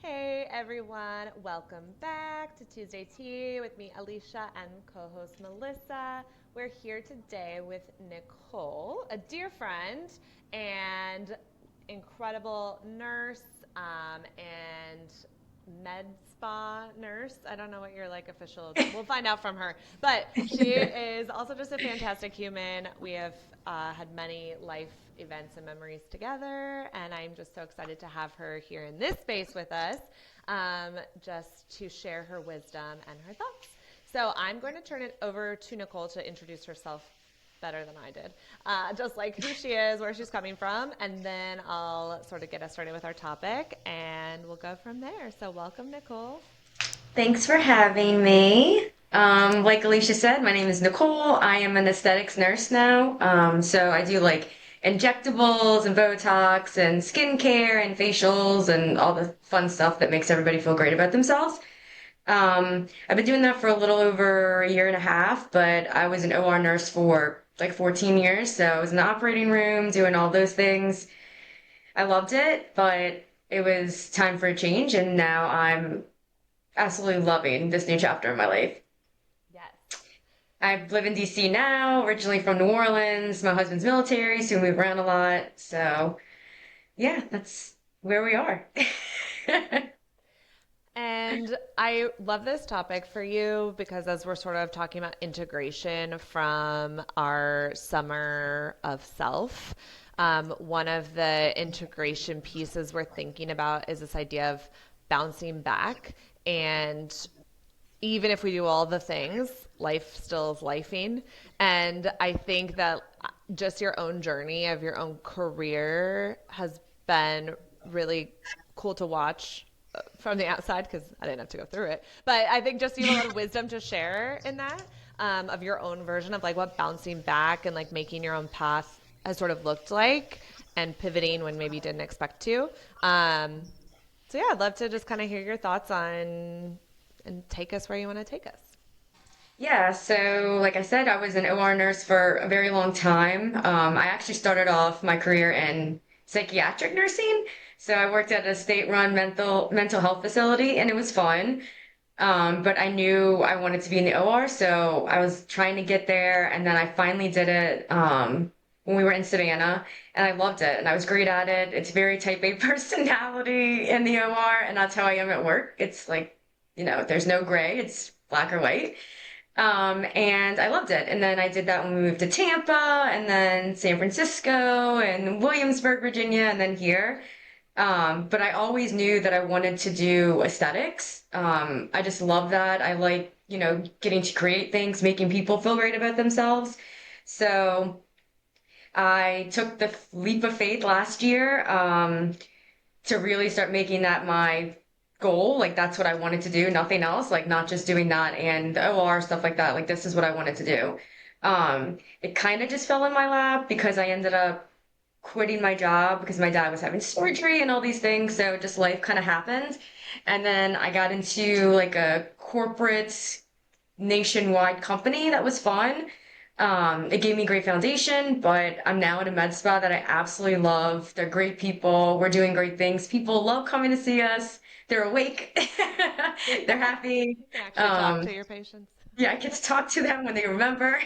Hey everyone, welcome back to Tuesday Tea with me, Alicia, and co-host Melissa. We're here today with Nicole, a dear friend and incredible nurse and med spa nurse. I don't know what your official. We'll find out from her. But she is also just a fantastic human. We have had many life events and memories together, and I'm just so excited to have her here in this space with us, just to share her wisdom and her thoughts. So I'm going to turn it over to Nicole to introduce herself better than I did. Just like who she is, where she's coming from, and then I'll sort of get us started with our topic and we'll go from there. So welcome, Nicole. Thanks for having me. Like Alicia said, my name is Nicole. I am an aesthetics nurse now. So I do like injectables and Botox and skincare and facials and all the fun stuff that makes everybody feel great about themselves. I've been doing that for a little over a year and a half, but I was an OR nurse for like 14 years. So I was in the operating room doing all those things. I loved it, but it was time for a change, and now I'm absolutely loving this new chapter in my life. Yes. I live in DC now, originally from New Orleans. My husband's military, so we move around a lot. So, yeah, that's where we are. And I love this topic for you because as we're sort of talking about integration from our summer of self, one of the integration pieces we're thinking about is this idea of bouncing back. And even if we do all the things, life still is lifing. And I think that just your own journey of your own career has been really cool to watch from the outside because I didn't have to go through it. But I think just you have a lot of wisdom to share in that, of your own version of like what bouncing back and like making your own path has sort of looked like and pivoting when maybe you didn't expect to. So yeah, I'd love to just kind of hear your thoughts on and take us where you want to take us. Yeah, so like I said, I was an OR nurse for a very long time. I actually started off my career in psychiatric nursing. So I worked at a state-run mental health facility, and it was fun. But I knew I wanted to be in the OR, so I was trying to get there, and then I finally did it when we were in Savannah, and I loved it, and I was great at it. It's very type A personality in the OR, and that's how I am at work. It's like, there's no gray, it's black or white. And I loved it. And then I did that when we moved to Tampa, and then San Francisco, and Williamsburg, Virginia, and then here. But I always knew that I wanted to do aesthetics. I just love that. I like, getting to create things, making people feel great about themselves. So I took the leap of faith last year, to really start making that my goal. Like that's what I wanted to do, nothing else. Like not just doing that and the OR stuff like that. Like this is what I wanted to do. It kind of just fell in my lap because I ended up quitting my job because my dad was having surgery and all these things. So just life kind of happened. And then I got into like a corporate nationwide company that was fun. It gave me great foundation, but I'm now in a med spa that I absolutely love. They're great people. We're doing great things. People love coming to see us. They're awake. They're happy. You can actually talk Um, to your patients. yeah, I get to talk to them when they remember.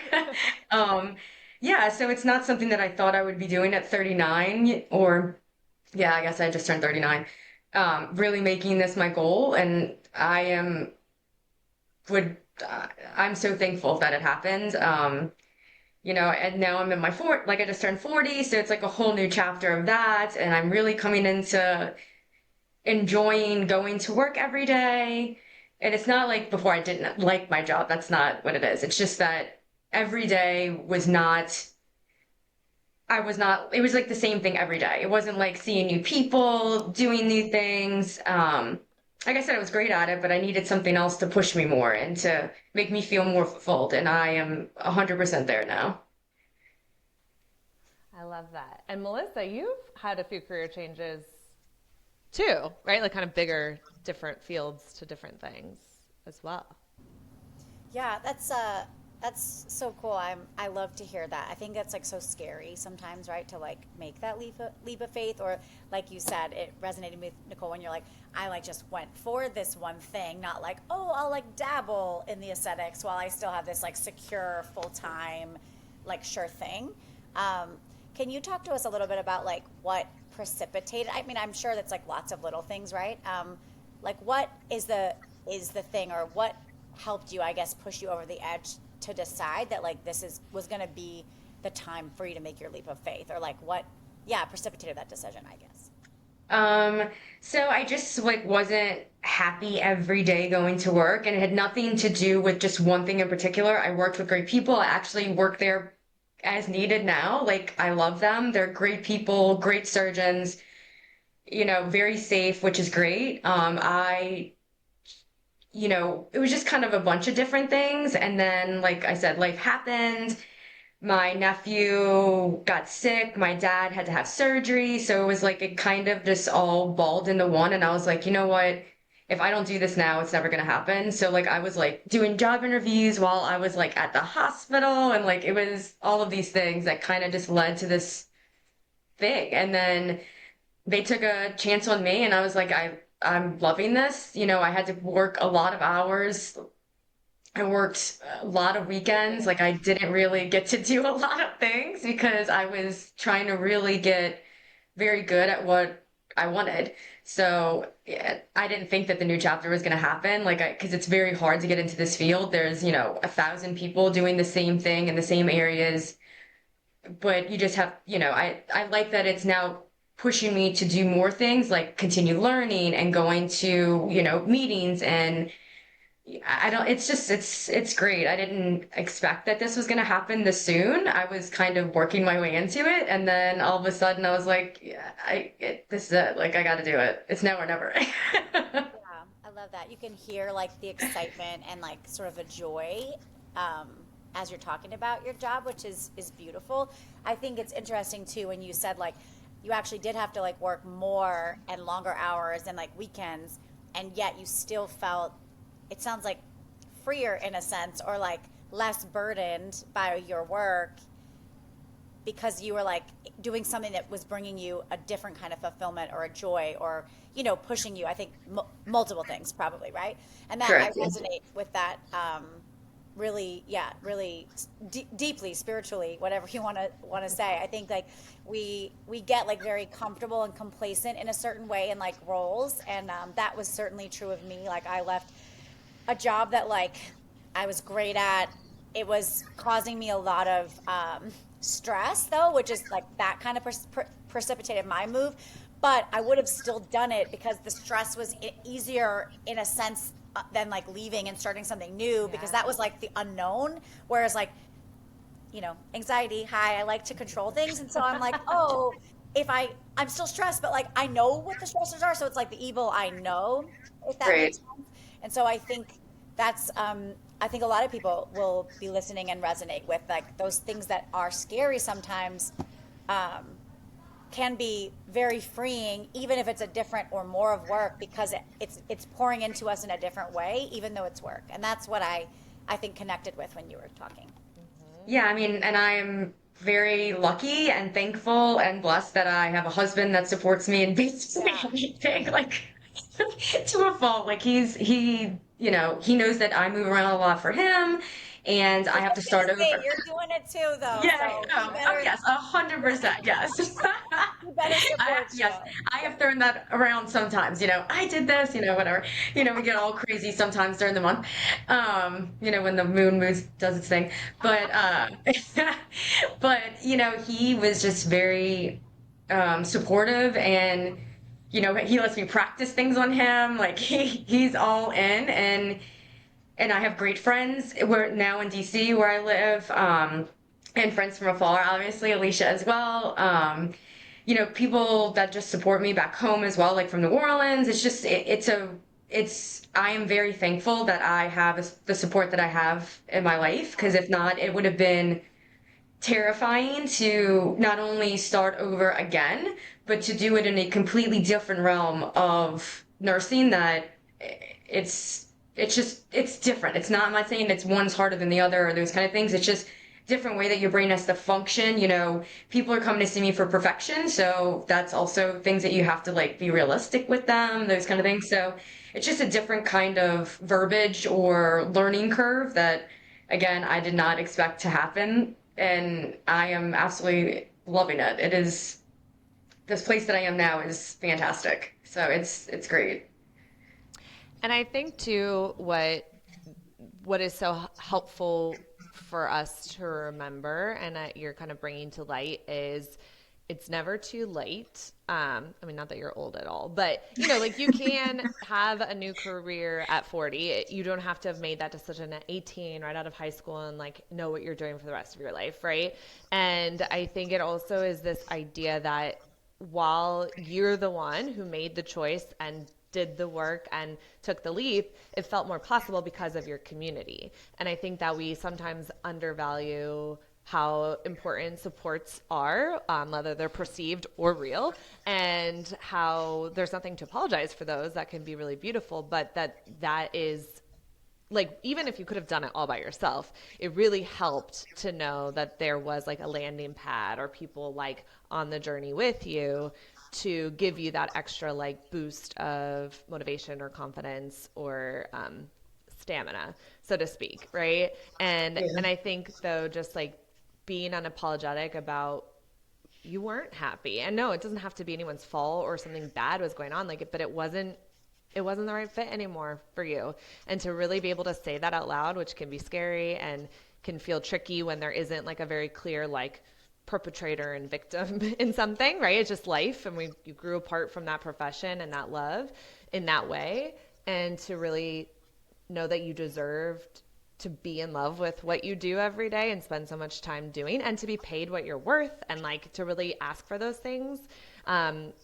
Um, yeah, so it's not something that I thought I would be doing at 39, or yeah, I guess I just turned 39. Really making this my goal, and would I'm so thankful that it happened. And now I'm in my like I just turned 40, so it's like a whole new chapter of that, and I'm really coming into enjoying going to work every day. And it's not like before I didn't like my job. That's not what it is. It's just that every day it was like the same thing every day. It wasn't like seeing new people, doing new things. Like I said, I was great at it, but I needed something else to push me more and to make me feel more fulfilled. And I am 100% there now. I love that. And Melissa, you've had a few career changes too, right? Like kind of bigger, different fields to different things as well. Yeah, that's That's so cool. I love to hear that. I think that's like so scary sometimes, right? To like make that leap of faith, or like you said, it resonated with Nicole when you're like, I like just went for this one thing, not like, oh, I'll like dabble in the aesthetics while I still have this like secure full time, like sure thing. Um, can you talk to us a little bit about like what precipitated? I mean, I'm sure that's like lots of little things, right? Like what is the thing, or what helped you, I guess, push you over the edge to decide that like this is was going to be the time for you to make your leap of faith, or like what, yeah, precipitated that decision, I guess. Um, so I just like wasn't happy every day going to work, and it had nothing to do with just one thing in particular. I worked with great people. I actually work there as needed now. Like I love them. They're great people, great surgeons, very safe, which is great. It was just kind of a bunch of different things. And then, like I said, life happened. My nephew got sick. My dad had to have surgery. So it was like it kind of just all balled into one. And I was like, you know what? If I don't do this now, it's never gonna happen. So like I was like doing job interviews while I was like at the hospital, and like it was all of these things that kind of just led to this thing. And then they took a chance on me, and I was like, I'm loving this. I had to work a lot of hours. I worked a lot of weekends. Like I didn't really get to do a lot of things because I was trying to really get very good at what I wanted. So yeah, I didn't think that the new chapter was going to happen. Like, because it's very hard to get into this field. There's, 1,000 people doing the same thing in the same areas, but you just have, I like that it's now pushing me to do more things, like continue learning and going to, meetings. And I don't, it's great. I didn't expect that this was going to happen this soon. I was kind of working my way into it. And then all of a sudden I was like, yeah, this is it. Like, I got to do it. It's now or never. Yeah, I love that. You can hear like the excitement and like sort of the joy, um, as you're talking about your job, which is beautiful. I think it's interesting too when you said like you actually did have to like work more and longer hours and like weekends, and yet you still felt, it sounds like, freer in a sense, or like less burdened by your work, because you were like doing something that was bringing you a different kind of fulfillment or a joy, or pushing you, I think, multiple things probably, right? And that I Correct. resonate with that, really, yeah, really deeply spiritually, whatever you want to say. I think like we get like very comfortable and complacent in a certain way in like roles, and that was certainly true of me. Like I left a job that like I was great at. It was causing me a lot of stress though, which is like that kind of precipitated my move. But I would have still done it because the stress was easier in a sense than like leaving and starting something new, because that was like the unknown. Whereas like, anxiety, hi, I like to control things. And so I'm like, oh, if I'm still stressed, but like I know what the stressors are. So it's like the evil I know, if that Great. makes sense. And so I think that's, I think a lot of people will be listening and resonate with like those things that are scary sometimes, um, can be very freeing, even if it's a different or more of work, because it's pouring into us in a different way, even though it's work. And that's what I think connected with when you were talking. Yeah, I mean, and I'm very lucky and thankful and blessed that I have a husband that supports me in basically Yeah. anything, like to a fault. Like he knows that I move around a lot for him, and I I have to was gonna start say over. you're doing it too, though. Yeah, So he oh better yes, 100%, yes. he better support you. I have thrown that around sometimes, I did this, whatever. We get all crazy sometimes during the month. When the moon moves does its thing. But but he was just very supportive, and he lets me practice things on him. Like he's all in, and I have great friends. We're now in DC where I live, and friends from afar, obviously, Alicia as well. People that just support me back home as well, like from New Orleans. It's just, I am very thankful that I have the support that I have in my life, because if not, it would have been terrifying to not only start over again, but to do it in a completely different realm of nursing that it's it's different. It's not, I'm not saying it's one's harder than the other or those kind of things. It's just different way that your brain has to function. You know, people are coming to see me for perfection, so that's also things that you have to like be realistic with them, those kind of things. So it's just a different kind of verbiage or learning curve that, again, I did not expect to happen, and I am absolutely loving it. It is this place that I am now is fantastic. So it's great. And I think too, what is so helpful for us to remember and that you're kind of bringing to light is it's never too late. I mean, not that you're old at all, but you know, like you can have a new career at 40. You don't have to have made that decision at 18, right out of high school, and like know what you're doing for the rest of your life, right? And I think it also is this idea that while you're the one who made the choice and did the work and took the leap, it felt more possible because of your community. And I think that we sometimes undervalue how important supports are, whether they're perceived or real, and how there's nothing to apologize for those. That can be really beautiful, but that is like, even if you could have done it all by yourself, it really helped to know that there was like a landing pad or people like on the journey with you to give you that extra like boost of motivation or confidence or stamina, so to speak, right? And Yeah. I think though, just like being unapologetic about you weren't happy, and no, it doesn't have to be anyone's fault or something bad was going on, like, but it wasn't the right fit anymore for you. And to really be able to say that out loud, which can be scary and can feel tricky when there isn't like a very clear like perpetrator and victim in something, right? It's just life, and you grew apart from that profession and that love in that way. And to really know that you deserved to be in love with what you do every day and spend so much time doing, and to be paid what you're worth, and like to really ask for those things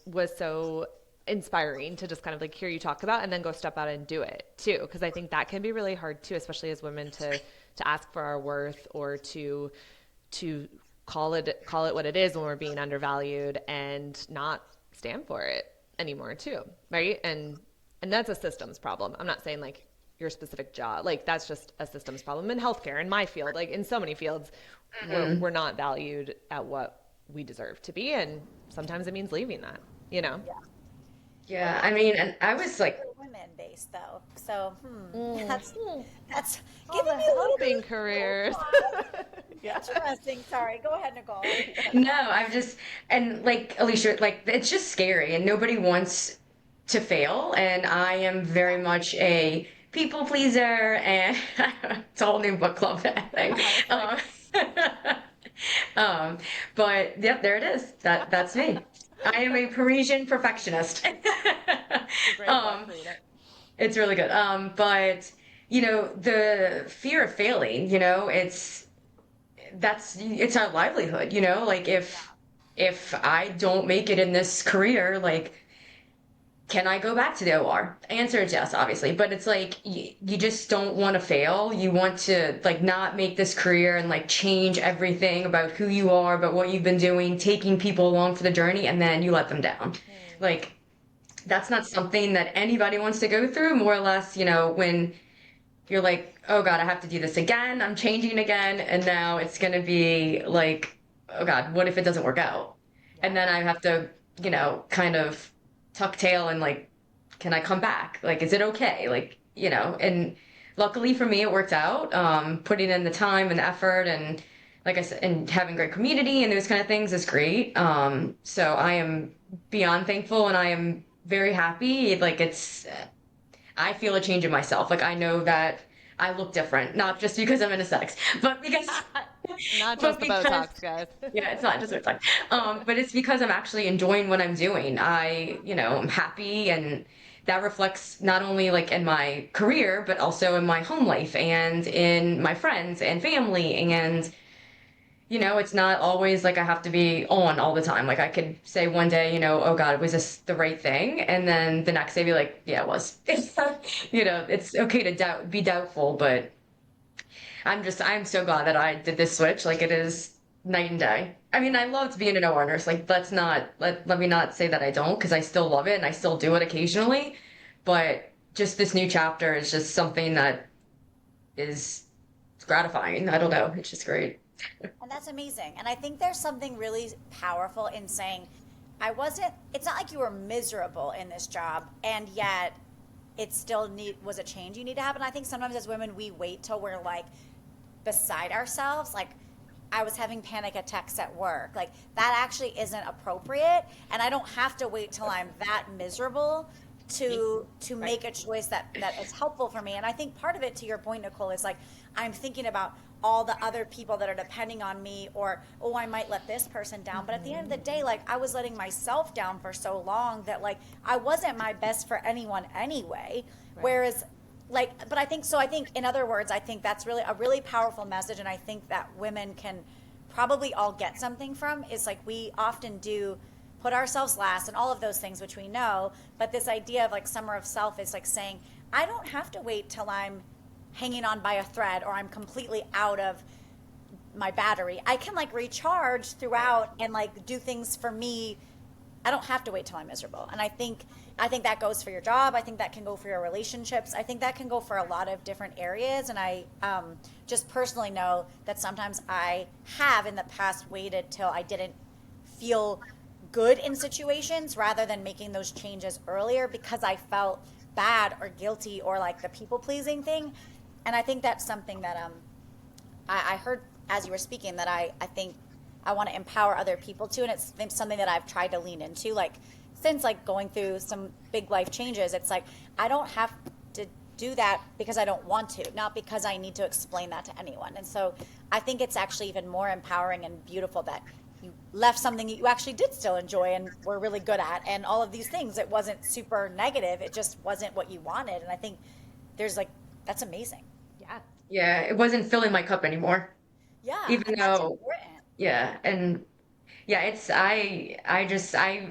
was so inspiring to just kind of like hear you talk about and then go step out and do it too, because I think that can be really hard too, especially as women, to ask for our worth or to call it what it is when we're being undervalued and not stand for it anymore too, right? And that's a systems problem. I'm not saying like your specific job, like that's just a systems problem in healthcare, in my field, like in so many fields. We're not valued at what we deserve to be, and sometimes it means leaving that, you know. Yeah. Well, Yeah, I mean, and I was like, we're women based though, so Mm. that's All giving the me a little helping bit of careers. pause. Yeah. Interesting. Sorry. Go ahead, Nicole. no, I'm just, and like Alicia, like it's just scary and nobody wants to fail. And I am very much a people pleaser, and it's a whole new book club thing. It's like Um, but yep, there it is. That's me. I am a Parisian perfectionist. it's a great book. Um, Read it. it's really good. But you know, the fear of failing, you know, it's our livelihood, you know, like if I don't make it in this career, like can I go back to the OR? Answer is yes, obviously, but it's like you just don't want to fail. You want to like not make this career and like change everything about who you are, about what you've been doing, taking people along for the journey, and then you let them down. Like that's not something that anybody wants to go through, more or less, you know, when you're like, oh God, I have to do this again. I'm changing again. And now it's going to be like, oh God, what if it doesn't work out? And Yeah. then I have to, you know, kind of tuck tail and like, can I come back? Like, is it okay? Like, you know, and luckily for me, it worked out. Putting in the time and effort and like I said, and having great community and those kind of things is great. So I am beyond thankful and I am very happy. Like I feel a change in myself. Like I know that I look different, not just because I'm intersex, but because, Not but just the because, Botox, guys. yeah, it's not just what it's like. But it's because I'm actually enjoying what I'm doing. You know, I'm happy, and that reflects not only like in my career, but also in my home life and in my friends and family and you know, it's not always like I have to be on all the time. Like I could say one day, you know, oh God, was this the right thing? And then the next day be like, yeah, it was. You know, it's okay to be doubtful, but I'm so glad that I did this switch. Like it is night and day. I mean, I loved being an OR nurse. Like let me not say that I don't, because I still love it and I still do it occasionally. But just this new chapter is just something that is gratifying. I don't know. It's just great. And that's amazing. And I think there's something really powerful in saying, it's not like you were miserable in this job and yet it still was a change you need to happen. I think sometimes as women, we wait till we're like beside ourselves. Like, I was having panic attacks at work. Like, that actually isn't appropriate. And I don't have to wait till I'm that miserable to make a choice that is helpful for me. And I think part of it, to your point, Nicole, is like I'm thinking about all the other people that are depending on me, or oh, I might let this person down. But at the end of the day, like I was letting myself down for so long that like I wasn't my best for anyone anyway. Right. Whereas like, but I think so. I think, in other words, I think that's really a really powerful message, and I think that women can probably all get something from is like we often do put ourselves last and all of those things which we know, but this idea of like summer of self is like saying I don't have to wait till I'm hanging on by a thread or I'm completely out of my battery. I can like recharge throughout and like do things for me. I don't have to wait till I'm miserable. And I think that goes for your job. I think that can go for your relationships. I think that can go for a lot of different areas. And I just personally know that sometimes I have in the past waited till I didn't feel good in situations rather than making those changes earlier because I felt bad or guilty or like the people pleasing thing. And I think that's something that I heard as you were speaking that I think I want to empower other people too. And it's something that I've tried to lean into, like since like going through some big life changes. It's like I don't have to do that because I don't want to, not because I need to explain that to anyone. And so I think it's actually even more empowering and beautiful that you left something that you actually did still enjoy and were really good at, and all of these things. It wasn't super negative. It just wasn't what you wanted. And I think there's like, that's amazing. Yeah. Yeah, it wasn't filling my cup anymore. Yeah. Even And that's though, important. yeah, and yeah, I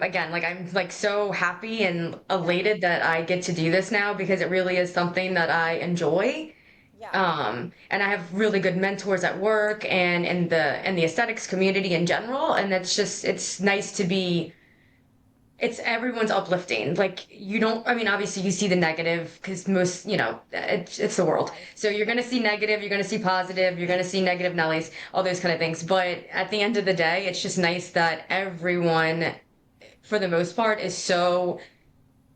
again, like I'm like so happy and Yeah. elated that I get to do this now because it really is something that I enjoy. Yeah. And I have really good mentors at work and in the aesthetics community in general. And it's nice to be, it's everyone's uplifting. Like you don't, I mean, obviously you see the negative because most, it's the world. Life. So you're going to see negative, you're going to see positive, you're going to see negative Nellies, all those kind of things. But at the end of the day, it's just nice that everyone, for the most part, is so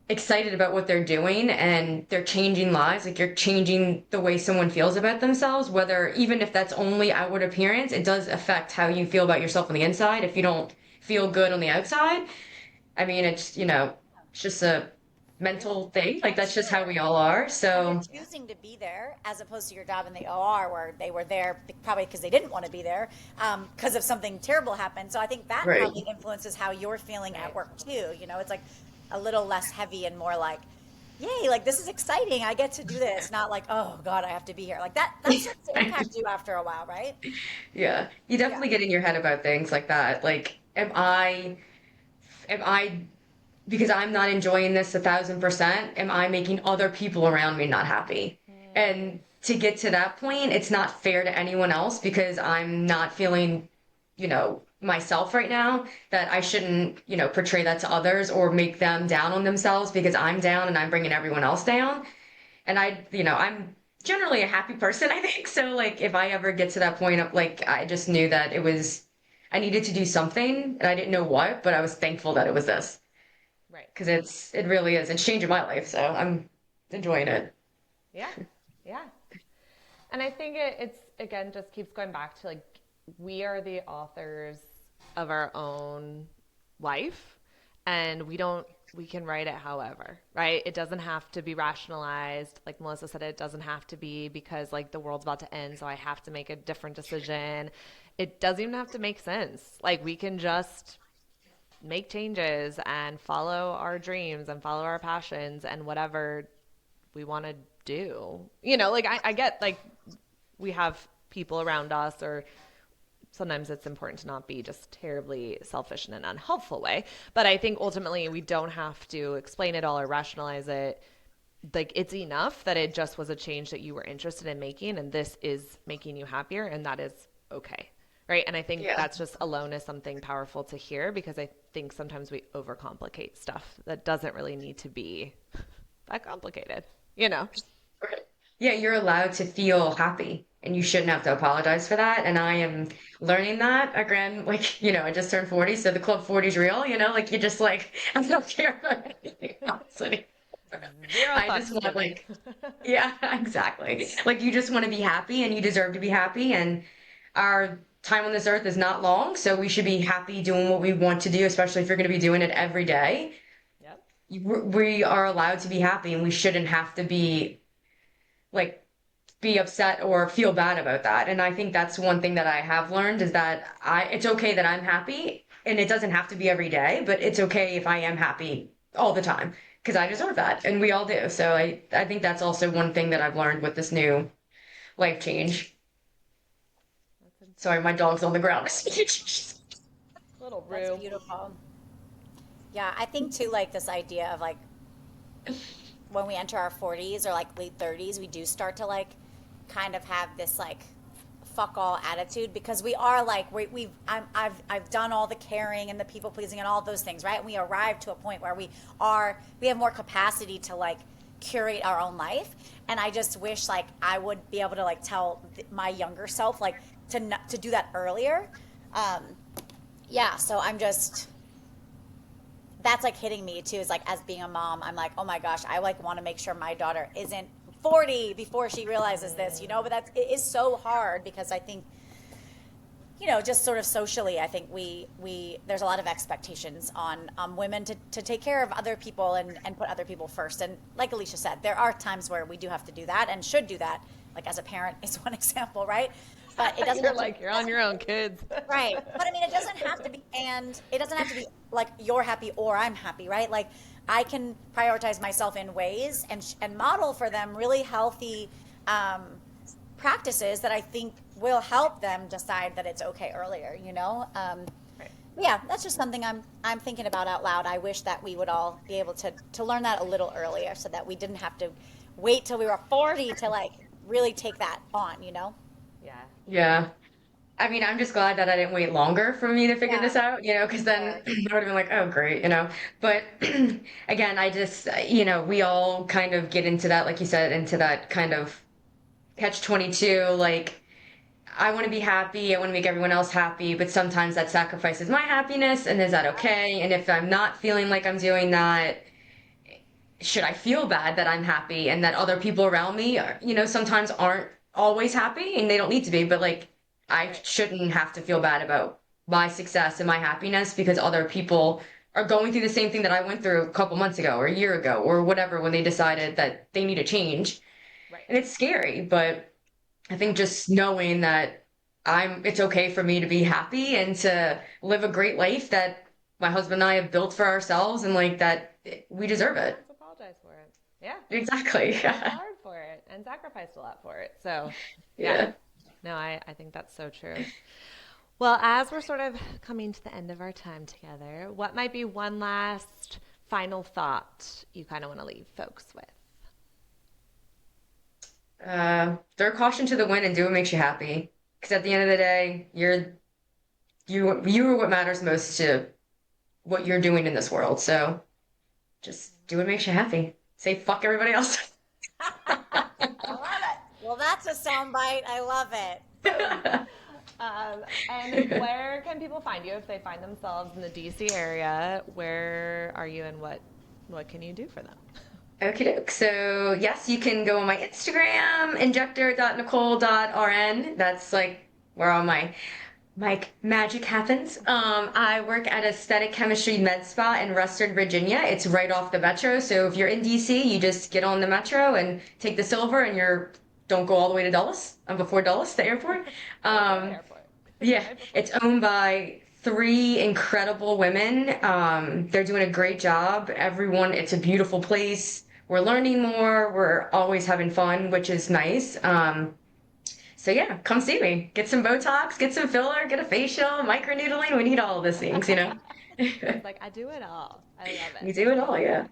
excited about what they're doing and they're changing lives. Like you're changing the way someone feels about themselves, whether even if that's only outward appearance, it does affect how you feel about yourself on the inside. If you don't feel good on the outside, I mean, it's just a mental thing. Like That's that's just how true. we all are. And you're So, choosing to be there as opposed to your job in the OR where they were there probably because they didn't want to be there because of something terrible happened. So I think that right. probably influences how you're feeling at Right. work too. It's like a little less heavy and more like, yay, like this is exciting. I get to do this. Not like, oh God, I have to be here. Like that starts to impact you after a while, right? Yeah. You Yeah. definitely get in your head about things like that. Like, am I because I'm not enjoying this 1,000%, am I making other people around me not happy? And to get to that point, it's not fair to anyone else because I'm not feeling, myself right now, that I shouldn't, portray that to others or make them down on themselves because I'm down and I'm bringing everyone else down. And I'm generally a happy person, I think. So like if I ever get to that point of like I just knew that I needed to do something and I didn't know what, but I was thankful that it was this Right. because it really is. It's changing my life, so I'm enjoying it. Yeah. Yeah. And I think it's again just keeps going back to like we are the authors of our own life, and we can write it however, right? It doesn't have to be rationalized. Like Melissa said, it doesn't have to be because like the world's about to end, so I have to make a different decision. It doesn't even have to make sense. Like we can just make changes and follow our dreams and follow our passions and whatever we want to do. Like I get like we have people around us, or sometimes it's important to not be just terribly selfish in an unhelpful way. But I think ultimately we don't have to explain it all or rationalize it. Like it's enough that it just was a change that you were interested in making, and this is making you happier, and that is okay. Right. And I think Yeah. that's just alone is something powerful to hear because I think sometimes we overcomplicate stuff that doesn't really need to be that complicated, you know? Right. Yeah, you're allowed to feel happy and you shouldn't have to apologize for that. And I am learning that. Again, like, I just turned 40, so the Club 40 is real, like you just like, I don't care about anything else anymore. Zero I just fucks want given. like, yeah, exactly. Like you just want to be happy and you deserve to be happy. And our time on this earth is not long, so we should be happy doing what we want to do, especially if you're going to be doing it every day. Yep. We are allowed to be happy and we shouldn't have to like be upset or feel bad about that. And I think that's one thing that I have learned is that it's okay that I'm happy and it doesn't have to be every day, but it's okay if I am happy all the time because I deserve that and we all do. So I think that's also one thing that I've learned with this new life change. Sorry, my dog's on the ground. Little That's Rue. beautiful. Yeah, I think too, like this idea of like when we enter our 40s or like late 30s, we do start to like kind of have this like fuck all attitude because we are like I've done all the caring and the people pleasing and all those things, right? And we arrive to a point where we have more capacity to like curate our own life. And I just wish like I would be able to like tell my younger self like to do that earlier. Um, yeah, so I'm just that's like hitting me too is like as being a mom I'm like, oh my gosh, I like want to make sure my daughter isn't 40 before she realizes this, but it is so hard because I think just sort of socially I think we there's a lot of expectations on women to take care of other people and put other people first, and like Alicia said, there are times where we do have to do that and should do that, like as a parent is one example, right? But it doesn't You're have to like, you're on your own, kids. right. But I mean, it doesn't have to be, and it doesn't have to be like you're happy or I'm happy, right? Like I can prioritize myself in ways and model for them really healthy um, practices that I think will help them decide that it's okay earlier. Right. Yeah, that's just something I'm thinking about out loud. I wish that we would all be able to learn that a little earlier so that we didn't have to wait till we were 40 to like really take that on. Yeah. Yeah. I mean, I'm just glad that I didn't wait longer for me to figure Yeah, this out, because then sure. I would have been like, oh, great. But again, I just, we all kind of get into that, like you said, into that kind of catch 22. Like, I want to be happy. I want to make everyone else happy, but sometimes that sacrifices my happiness. And is that okay? And if I'm not feeling like I'm doing that, should I feel bad that I'm happy and that other people around me are, sometimes aren't always happy and they don't need to be, but like I Right. shouldn't have to feel bad about my success and my happiness because other people are going through the same thing that I went through a couple months ago or a year ago or whatever when they decided that they need a change. Right. And it's scary, but I think just knowing that it's okay for me to be happy and to live a great life that my husband and I have built for ourselves and like that we deserve You don't it. have to apologize for it. Yeah. Exactly. You worked hard for it and sacrificed a lot for it. So, yeah. Yeah. No, I think that's so true. Well, as we're sort of coming to the end of our time together, what might be one last final thought you kind of want to leave folks with? Throw caution to the wind and do what makes you happy. Because at the end of the day, you are what matters most to what you're doing in this world. So just do what makes you happy. Say fuck everybody else. I love it. Well, that's a soundbite. I love it. Boom. And where can people find you if they find themselves in the DC area? Where are you and what can you do for them? Okay, doke. So yes, you can go on my Instagram, injector.nicole.rn. That's like where all my magic happens. I work at Aesthetic Chemistry Med Spa in Ruston, Virginia. It's right off the metro. So if you're in DC, you just get on the metro and take the silver and don't go all the way to Dulles, before Dulles, the airport. Right before the Um, airport. yeah, Right before it's owned by three incredible women. They're doing a great job. It's a beautiful place. We're learning more. We're always having fun, which is nice. So yeah, come see me. Get some Botox, get some filler, get a facial, microneedling. We need all of those things. She's like, I do it all. I love it. We do it I all, love yeah. it.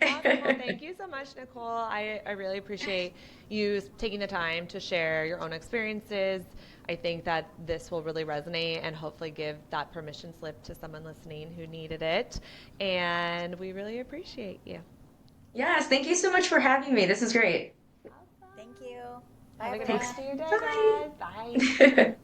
Awesome. Well, thank you so much, Nicole. I really appreciate you taking the time to share your own experiences. I think that this will really resonate and hopefully give that permission slip to someone listening who needed it. And we really appreciate you. Yes, thank you so much for having me. This is great. Awesome. Thank you. Bye, Have a good everyone. rest of your day, Bye. guys. Bye.